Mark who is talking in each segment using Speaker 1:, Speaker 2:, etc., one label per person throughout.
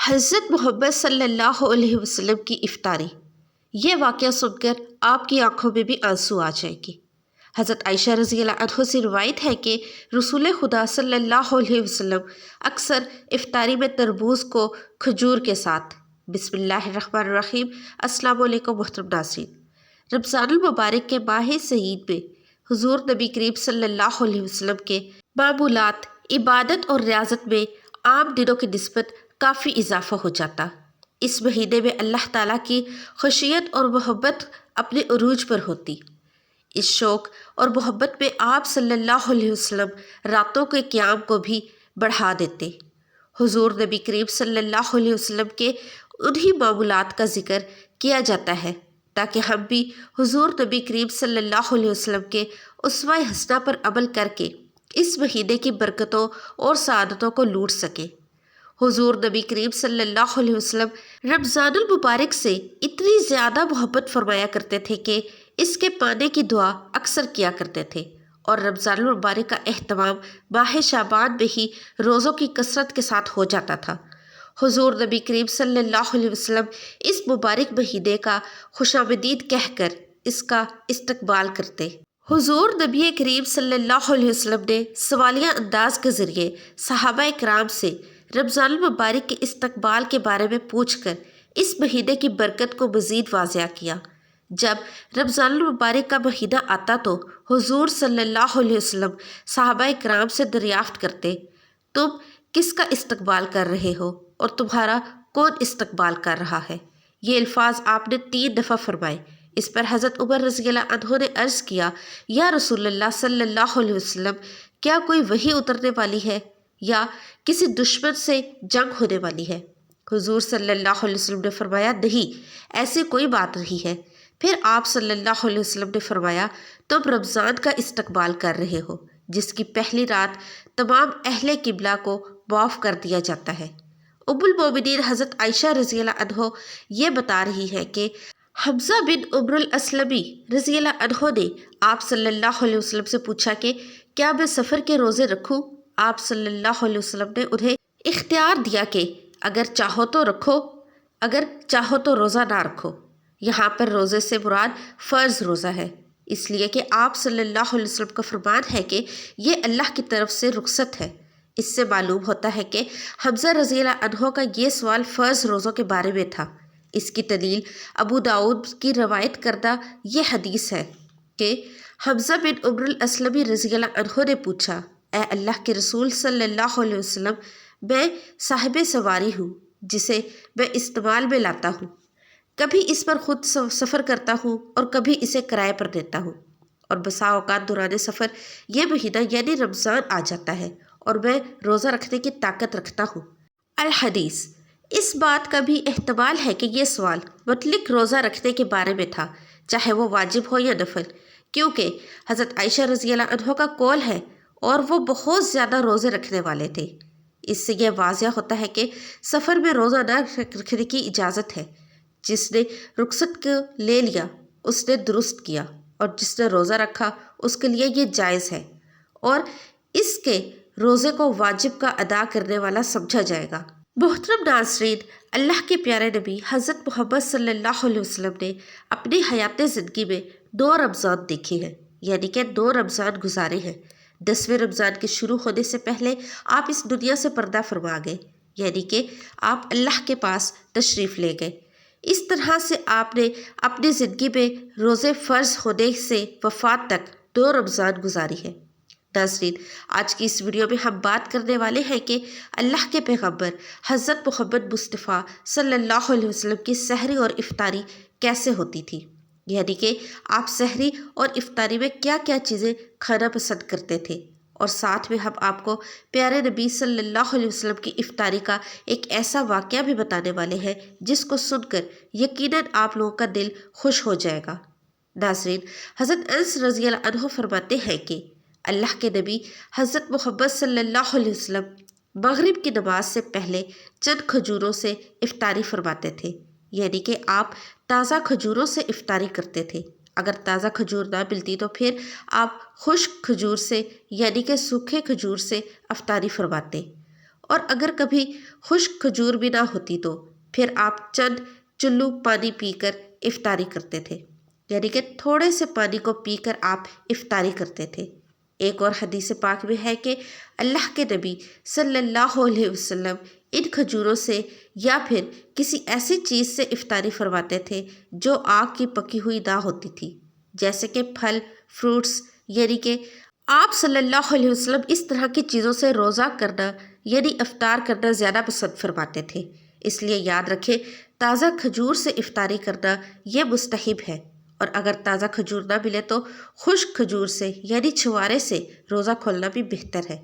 Speaker 1: حضرت محمد صلی اللہ علیہ وسلم کی افطاری۔ یہ واقعہ سن کر آپ کی آنکھوں میں بھی آنسو آ جائیں گے۔ حضرت عائشہ رضی اللہ عنہ سے روایت ہے کہ رسول خدا صلی اللہ علیہ وسلم اکثر افطاری میں تربوز کو کھجور کے ساتھ۔ بسم اللہ الرحمن الرحیم۔ السلام علیکم محترم ناظرین۔ رمضان المبارک کے ماہ سعید میں حضور نبی کریم صلی اللہ علیہ وسلم کے معمولات، عبادت اور ریاضت میں عام دنوں کی نسبت کافی اضافہ ہو جاتا۔ اس مہینے میں اللہ تعالیٰ کی خشیت اور محبت اپنے عروج پر ہوتی۔ اس شوق اور محبت میں آپ صلی اللہ علیہ وسلم راتوں کے قیام کو بھی بڑھا دیتے۔ حضور نبی کریم صلی اللہ علیہ وسلم کے انہی معمولات کا ذکر کیا جاتا ہے تاکہ ہم بھی حضور نبی کریم صلی اللہ علیہ وسلم کے اسوہ حسنہ پر عمل کر کے اس مہینے کی برکتوں اور سعادتوں کو لوٹ سکیں۔ حضور نبی کریم صلی اللہ علیہ وسلم رمضان المبارک سے اتنی زیادہ محبت فرمایا کرتے تھے کہ اس کے پانے کی دعا اکثر کیا کرتے تھے، اور رمضان المبارک کا اہتمام ماہ شعبان میں ہی روزوں کی کثرت کے ساتھ ہو جاتا تھا۔ حضور نبی کریم صلی اللہ علیہ وسلم اس مبارک مہینے کا خوش آمدید کہہ کر اس کا استقبال کرتے۔ حضور نبی کریم صلی اللہ علیہ وسلم نے سوالیہ انداز کے ذریعے صحابہ کرام سے رمضان المبارک کے استقبال کے بارے میں پوچھ کر اس مہینے کی برکت کو مزید واضح کیا۔ جب رمضان المبارک کا مہینہ آتا تو حضور صلی اللہ علیہ وسلم صحابہ کرام سے دریافت کرتے، تم کس کا استقبال کر رہے ہو اور تمہارا کون استقبال کر رہا ہے؟ یہ الفاظ آپ نے 3 دفعہ فرمائے۔ اس پر حضرت عمر رضی اللہ عنہ نے عرض کیا، یا رسول اللہ صلی اللہ علیہ وسلم، کیا کوئی وحی اترنے والی ہے یا کسی دشمن سے جنگ ہونے والی ہے؟ حضور صلی اللہ علیہ وسلم نے فرمایا، نہیں، ایسی کوئی بات نہیں ہے۔ پھر آپ صلی اللہ علیہ وسلم نے فرمایا، تم رمضان کا استقبال کر رہے ہو جس کی پہلی رات تمام اہل قبلہ کو معاف کر دیا جاتا ہے۔ ام المومنین حضرت عائشہ رضی اللہ عنہ یہ بتا رہی ہے کہ حمزہ بن عمر الاسلمی رضی اللہ عنہ نے آپ صلی اللہ علیہ وسلم سے پوچھا کہ کیا میں سفر کے روزے رکھوں؟ آپ صلی اللہ علیہ وسلم نے انہیں اختیار دیا کہ اگر چاہو تو رکھو، اگر چاہو تو روزہ نہ رکھو۔ یہاں پر روزے سے مراد فرض روزہ ہے، اس لیے کہ آپ صلی اللہ علیہ وسلم کا فرمان ہے کہ یہ اللہ کی طرف سے رخصت ہے۔ اس سے معلوم ہوتا ہے کہ حمزہ رضی اللہ عنہ کا یہ سوال فرض روزوں کے بارے میں تھا۔ اس کی دلیل ابو داؤد کی روایت کردہ یہ حدیث ہے کہ حمزہ بن عمر الاسلمی رضی اللہ عنہ نے پوچھا، اے اللہ کے رسول صلی اللہ علیہ وسلم، میں صاحب سواری ہوں جسے میں استعمال میں لاتا ہوں، کبھی اس پر خود سفر کرتا ہوں اور کبھی اسے کرائے پر دیتا ہوں، اور بسا اوقات دوران سفر یہ مہینہ یعنی رمضان آ جاتا ہے اور میں روزہ رکھنے کی طاقت رکھتا ہوں۔ الحدیث۔ اس بات کا بھی احتمال ہے کہ یہ سوال مطلق روزہ رکھنے کے بارے میں تھا، چاہے وہ واجب ہو یا نفل، کیونکہ حضرت عائشہ رضی اللہ عنہ کا قول ہے اور وہ بہت زیادہ روزے رکھنے والے تھے۔ اس سے یہ واضح ہوتا ہے کہ سفر میں روزہ نہ رکھنے کی اجازت ہے۔ جس نے رخصت کو لے لیا اس نے درست کیا، اور جس نے روزہ رکھا اس کے لیے یہ جائز ہے اور اس کے روزے کو واجب کا ادا کرنے والا سمجھا جائے گا۔ محترم ناظرین، اللہ کے پیارے نبی حضرت محمد صلی اللہ علیہ وسلم نے اپنی حیات زندگی میں 2 رمضان دیکھے ہیں، یعنی کہ 2 رمضان گزارے ہیں۔ 10ویں رمضان کے شروع ہونے سے پہلے آپ اس دنیا سے پردہ فرما گئے، یعنی کہ آپ اللہ کے پاس تشریف لے گئے۔ اس طرح سے آپ نے اپنی زندگی میں روزے فرض ہونے سے وفات تک 2 رمضان گزاری ہے۔ ناظرین، آج کی اس ویڈیو میں ہم بات کرنے والے ہیں کہ اللہ کے پیغمبر حضرت محمد مصطفیٰ صلی اللہ علیہ وسلم کی سحری اور افطاری کیسے ہوتی تھی، یعنی کہ آپ سحری اور افطاری میں کیا کیا چیزیں کھانا پسند کرتے تھے، اور ساتھ میں ہم آپ کو پیارے نبی صلی اللہ علیہ وسلم کی افطاری کا ایک ایسا واقعہ بھی بتانے والے ہیں جس کو سن کر یقیناً آپ لوگوں کا دل خوش ہو جائے گا۔ ناظرین، حضرت انس رضی اللہ عنہ فرماتے ہیں کہ اللہ کے نبی حضرت محمد صلی اللہ علیہ وسلم مغرب کی نماز سے پہلے چند کھجوروں سے افطاری فرماتے تھے، یعنی کہ آپ تازہ کھجوروں سے افطاری کرتے تھے۔ اگر تازہ کھجور نہ ملتی تو پھر آپ خشک کھجور سے یعنی کہ سوکھے کھجور سے افطاری فرماتے، اور اگر کبھی خشک کھجور بھی نہ ہوتی تو پھر آپ چند چلو پانی پی کر افطاری کرتے تھے، یعنی کہ تھوڑے سے پانی کو پی کر آپ افطاری کرتے تھے۔ ایک اور حدیث پاک میں ہے کہ اللہ کے نبی صلی اللہ علیہ وسلم ان کھجوروں سے یا پھر کسی ایسی چیز سے افطاری فرماتے تھے جو آگ کی پکی ہوئی نہ ہوتی تھی، جیسے کہ پھل، فروٹس، یعنی کہ آپ صلی اللہ علیہ وسلم اس طرح کی چیزوں سے روزہ کرنا یعنی افطار کرنا زیادہ پسند فرماتے تھے۔ اس لیے یاد رکھیں، تازہ کھجور سے افطاری کرنا یہ مستحب ہے، اور اگر تازہ کھجور نہ ملے تو خشک کھجور سے یعنی چھوارے سے روزہ کھولنا بھی بہتر ہے،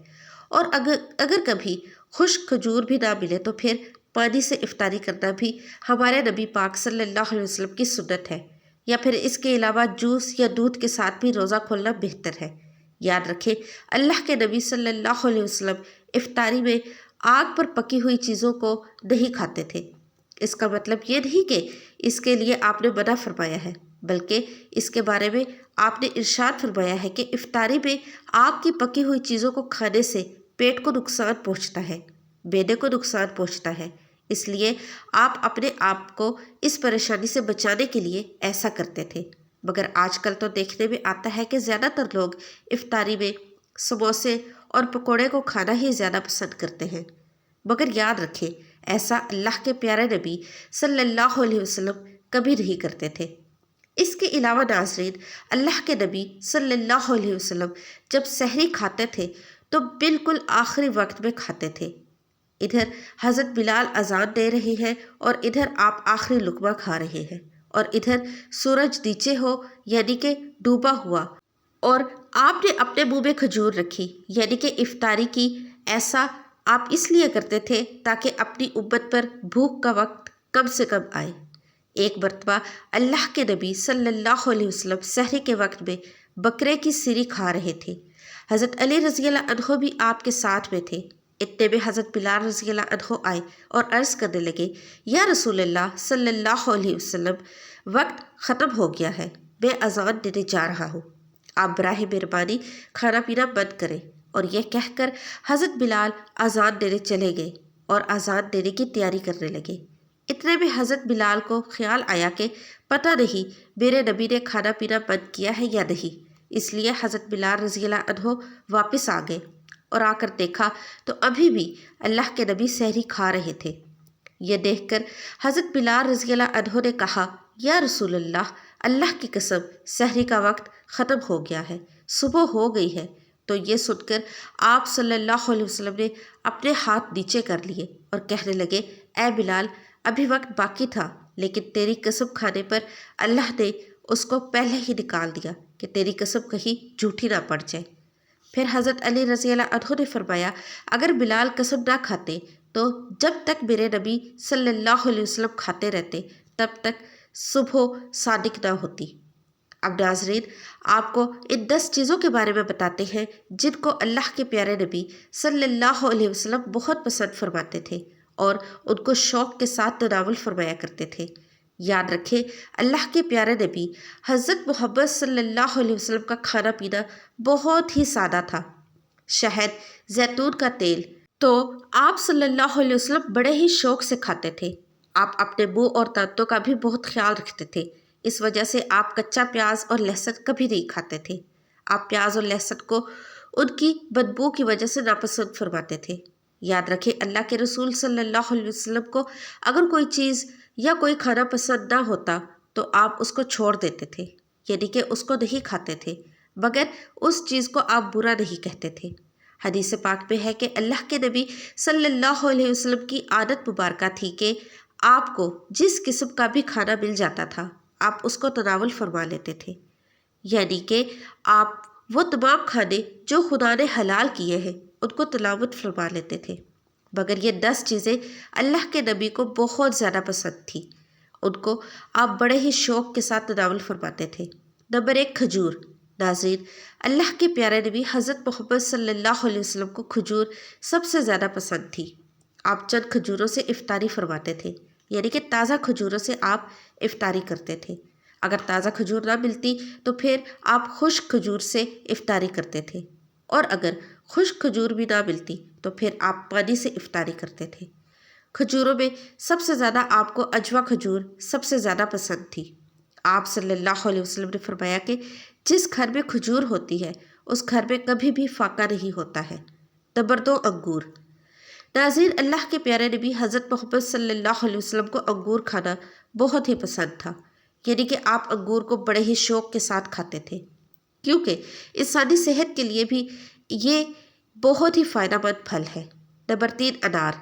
Speaker 1: اور اگر کبھی خشک کھجور بھی نہ ملے تو پھر پانی سے افطاری کرنا بھی ہمارے نبی پاک صلی اللہ علیہ وسلم کی سنت ہے، یا پھر اس کے علاوہ جوس یا دودھ کے ساتھ بھی روزہ کھولنا بہتر ہے۔ یاد رکھیں، اللہ کے نبی صلی اللہ علیہ وسلم افطاری میں آگ پر پکی ہوئی چیزوں کو نہیں کھاتے تھے۔ اس کا مطلب یہ نہیں کہ اس کے لیے آپ نے منع فرمایا ہے، بلکہ اس کے بارے میں آپ نے ارشاد فرمایا ہے کہ افطاری میں آگ کی پکی ہوئی چیزوں کو کھانے سے پیٹ کو نقصان پہنچتا ہے، معدے کو نقصان پہنچتا ہے، اس لیے آپ اپنے آپ کو اس پریشانی سے بچانے کے لیے ایسا کرتے تھے۔ مگر آج کل تو دیکھنے میں آتا ہے کہ زیادہ تر لوگ افطاری میں سموسے اور پکوڑے کو کھانا ہی زیادہ پسند کرتے ہیں، مگر یاد رکھیں ایسا اللہ کے پیارے نبی صلی اللہ علیہ وسلم کبھی نہیں کرتے تھے۔ اس کے علاوہ ناظرین، اللہ کے نبی صلی اللہ علیہ وسلم جب سحری کھاتے تھے تو بالکل آخری وقت میں کھاتے تھے۔ ادھر حضرت بلال اذان دے رہے ہیں اور ادھر آپ آخری لقمہ کھا رہے ہیں، اور ادھر سورج نیچے ہو یعنی کہ ڈوبا ہوا، اور آپ نے اپنے منہ میں کھجور رکھی یعنی کہ افطاری کی۔ ایسا آپ اس لیے کرتے تھے تاکہ اپنی امت پر بھوک کا وقت کم سے کم آئے۔ ایک مرتبہ اللہ کے نبی صلی اللہ علیہ وسلم سحری کے وقت میں بکرے کی سری کھا رہے تھے۔ حضرت علی رضی اللہ عنہ بھی آپ کے ساتھ میں تھے۔ اتنے میں حضرت بلال رضی اللہ عنہ آئے اور عرض کرنے لگے، یا رسول اللہ صلی اللہ علیہ وسلم، وقت ختم ہو گیا ہے، میں اذان دینے جا رہا ہوں، آپ براہ مہربانی کھانا پینا بند کریں۔ اور یہ کہہ کر حضرت بلال اذان دینے چلے گئے اور اذان دینے کی تیاری کرنے لگے۔ اتنے میں حضرت بلال کو خیال آیا کہ پتہ نہیں میرے نبی نے کھانا پینا بند کیا ہے یا نہیں، اس لیے حضرت بلال رضی اللہ عنہ واپس آ گئے اور آ کر دیکھا تو ابھی بھی اللہ کے نبی سحری کھا رہے تھے۔ یہ دیکھ کر حضرت بلال رضی اللہ عنہ نے کہا، یا رسول اللہ، اللہ کی قسم سحری کا وقت ختم ہو گیا ہے، صبح ہو گئی ہے۔ تو یہ سن کر آپ صلی اللہ علیہ وسلم نے اپنے ہاتھ نیچے کر لیے اور کہنے لگے، اے بلال، ابھی وقت باقی تھا، لیکن تیری قسم کھانے پر اللہ نے اس کو پہلے ہی نکال دیا کہ تیری قسم کہیں جھوٹی نہ پڑ جائے۔ پھر حضرت علی رضی اللہ عنہ نے فرمایا، اگر بلال قسم نہ کھاتے تو جب تک میرے نبی صلی اللہ علیہ وسلم کھاتے رہتے تب تک صبح صادق نہ ہوتی۔ اب ناظرین، آپ کو ان 10 چیزوں کے بارے میں بتاتے ہیں جن کو اللہ کے پیارے نبی صلی اللہ علیہ وسلم بہت پسند فرماتے تھے اور ان کو شوق کے ساتھ تناول فرمایا کرتے تھے۔ یاد رکھیں، اللہ کے پیارے نبی حضرت محمد صلی اللہ علیہ وسلم کا کھانا پینا بہت ہی سادہ تھا۔ شہد، زیتون کا تیل تو آپ صلی اللہ علیہ وسلم بڑے ہی شوق سے کھاتے تھے۔ آپ اپنے منہ اور دانتوں کا بھی بہت خیال رکھتے تھے، اس وجہ سے آپ کچا پیاز اور لہسن کبھی نہیں کھاتے تھے۔ آپ پیاز اور لہسن کو ان کی بدبو کی وجہ سے ناپسند فرماتے تھے۔ یاد رکھیں، اللہ کے رسول صلی اللہ علیہ وسلم کو اگر کوئی چیز یا کوئی کھانا پسند نہ ہوتا تو آپ اس کو چھوڑ دیتے تھے، یعنی کہ اس کو نہیں کھاتے تھے، مگر اس چیز کو آپ برا نہیں کہتے تھے۔ حدیث پاک میں ہے کہ اللہ کے نبی صلی اللہ علیہ وسلم کی عادت مبارکہ تھی کہ آپ کو جس قسم کا بھی کھانا مل جاتا تھا آپ اس کو تناول فرما لیتے تھے، یعنی کہ آپ وہ تمام کھانے جو خدا نے حلال کیے ہیں ان کو تلاوت فرما لیتے تھے۔ مگر یہ 10 چیزیں اللہ کے نبی کو بہت زیادہ پسند تھی، ان کو آپ بڑے ہی شوق کے ساتھ تناول فرماتے تھے۔ نمبر 1، کھجور۔ ناظرین، اللہ کے پیارے نبی حضرت محمد صلی اللہ علیہ وسلم کو کھجور سب سے زیادہ پسند تھی۔ آپ چند کھجوروں سے افطاری فرماتے تھے، یعنی کہ تازہ کھجوروں سے آپ افطاری کرتے تھے۔ اگر تازہ کھجور نہ ملتی تو پھر آپ خشک کھجور سے افطاری کرتے تھے، اور اگر خشک کھجور بھی نہ ملتی تو پھر آپ پانی سے افطاری کرتے تھے۔ کھجوروں میں سب سے زیادہ آپ کو اجوا کھجور سب سے زیادہ پسند تھی۔ آپ صلی اللہ علیہ وسلم نے فرمایا کہ جس گھر میں کھجور ہوتی ہے اس گھر میں کبھی بھی فاقہ نہیں ہوتا ہے۔ نمبر 2، انگور۔ ناظرین، اللہ کے پیارے نبی حضرت محمد صلی اللہ علیہ وسلم کو انگور کھانا بہت ہی پسند تھا، یعنی کہ آپ انگور کو بڑے ہی شوق کے ساتھ کھاتے تھے، کیونکہ انسانی صحت کے لیے بھی یہ بہت ہی فائدہ مند پھل ہے۔ نمبر 3، انار۔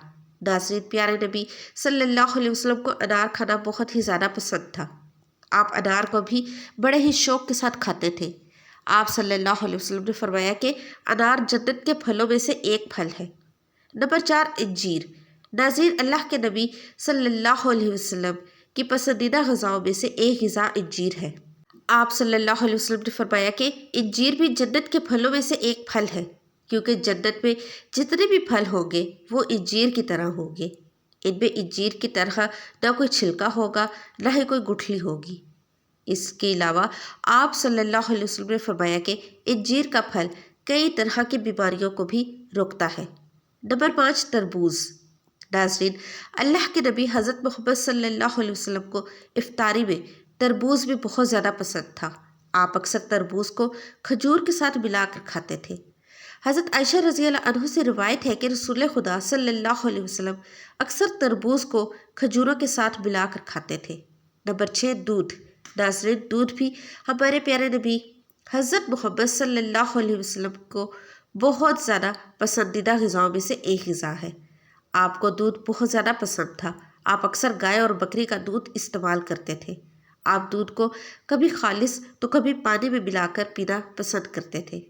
Speaker 1: ناظرین، پیارے نبی صلی اللہ علیہ وسلم کو انار کھانا بہت ہی زیادہ پسند تھا۔ آپ انار کو بھی بڑے ہی شوق کے ساتھ کھاتے تھے۔ آپ صلی اللہ علیہ وسلم نے فرمایا کہ انار جنت کے پھلوں میں سے ایک پھل ہے۔ نمبر 4، انجیر۔ ناظرین، اللہ کے نبی صلی اللہ علیہ وسلم کی پسندیدہ غذاؤں میں سے ایک غذا انجیر ہے۔ آپ صلی اللہ علیہ وسلم نے فرمایا کہ انجیر بھی جنت کے پھلوں میں سے ایک پھل ہے، کیونکہ جنت میں جتنے بھی پھل ہوں گے وہ انجیر کی طرح ہوں گے۔ ان میں انجیر کی طرح نہ کوئی چھلکا ہوگا نہ ہی کوئی گٹھلی ہوگی۔ اس کے علاوہ آپ صلی اللہ علیہ وسلم نے فرمایا کہ انجیر کا پھل کئی طرح کی بیماریوں کو بھی روکتا ہے۔ نمبر 5، تربوز۔ ناظرین، اللہ کے نبی حضرت محمد صلی اللہ علیہ وسلم کو افطاری میں تربوز بھی بہت زیادہ پسند تھا۔ آپ اکثر تربوز کو کھجور کے ساتھ ملا کر کھاتے تھے۔ حضرت عائشہ رضی اللہ عنہ سے روایت ہے کہ رسول خدا صلی اللہ علیہ وسلم اکثر تربوز کو کھجوروں کے ساتھ ملا کر کھاتے تھے۔ نمبر 6، دودھ۔ ناظرین، دودھ بھی ہمارے پیارے نبی حضرت محمد صلی اللہ علیہ وسلم کو بہت زیادہ پسندیدہ غذاؤں میں سے ایک غذا ہے۔ آپ کو دودھ بہت زیادہ پسند تھا۔ آپ اکثر گائے اور بکری کا دودھ استعمال کرتے تھے۔ آپ دودھ کو کبھی خالص تو کبھی پانی میں ملا کر پینا پسند کرتے تھے۔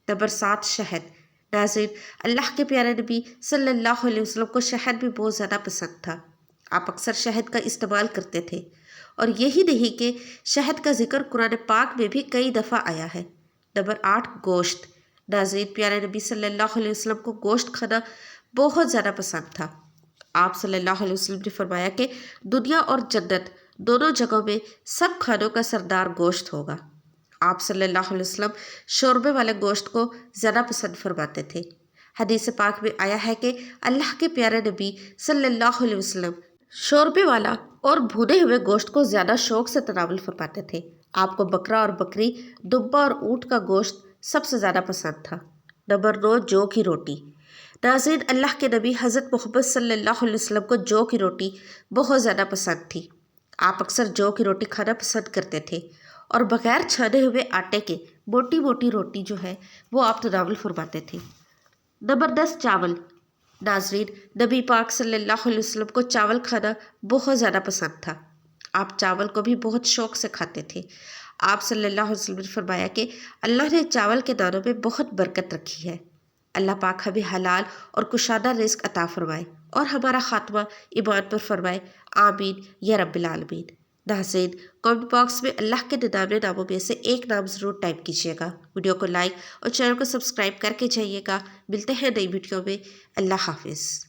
Speaker 1: نمبر 7، شہد۔ ناظرین، اللہ کے پیارے نبی صلی اللہ علیہ وسلم کو شہد بھی بہت زیادہ پسند تھا۔ آپ اکثر شہد کا استعمال کرتے تھے، اور یہی نہیں کہ شہد کا ذکر قرآن پاک میں بھی کئی دفعہ آیا ہے۔ نمبر 8، گوشت۔ ناظرین، پیارے نبی صلی اللہ علیہ وسلم کو گوشت کھانا بہت زیادہ پسند تھا۔ آپ صلی اللہ علیہ وسلم نے فرمایا کہ دنیا اور جنت دونوں جگہوں میں سب کھانوں کا سردار گوشت ہوگا۔ آپ صلی اللہ علیہ وسلم شوربے والے گوشت کو زیادہ پسند فرماتے تھے۔ حدیث پاک میں آیا ہے کہ اللہ کے پیارے نبی صلی اللہ علیہ وسلم شوربے والا اور بھونے ہوئے گوشت کو زیادہ شوق سے تناول فرماتے تھے۔ آپ کو بکرا اور بکری، دمبا اور اونٹ کا گوشت سب سے زیادہ پسند تھا۔ نمبر 9، جو کی روٹی۔ ناظرین، اللہ کے نبی حضرت محمد صلی اللہ علیہ وسلم کو جو کی روٹی بہت زیادہ پسند تھی۔ آپ اکثر جو کی روٹی کھانا پسند کرتے تھے، اور بغیر چھانے ہوئے آٹے کے موٹی موٹی روٹی جو ہے وہ آپ تناول فرماتے تھے۔ نمبر 10، چاول۔ ناظرین، نبی پاک صلی اللہ علیہ وسلم کو چاول کھانا بہت زیادہ پسند تھا۔ آپ چاول کو بھی بہت شوق سے کھاتے تھے۔ آپ صلی اللہ علیہ وسلم نے فرمایا کہ اللہ نے چاول کے دانوں میں بہت برکت رکھی ہے۔ اللہ پاک ہمیں حلال اور کشادہ رزق عطا فرمائے اور ہمارا خاتمہ ایمان پر فرمائے، آمین یا رب العالمین۔ ناظرین، کمنٹ باکس میں اللہ کے ننانوے ناموں میں سے ایک نام ضرور ٹائپ کیجیے گا۔ ویڈیو کو لائک اور چینل کو سبسکرائب کر کے جائیے گا۔ ملتے ہیں نئی ویڈیو میں۔ اللہ حافظ۔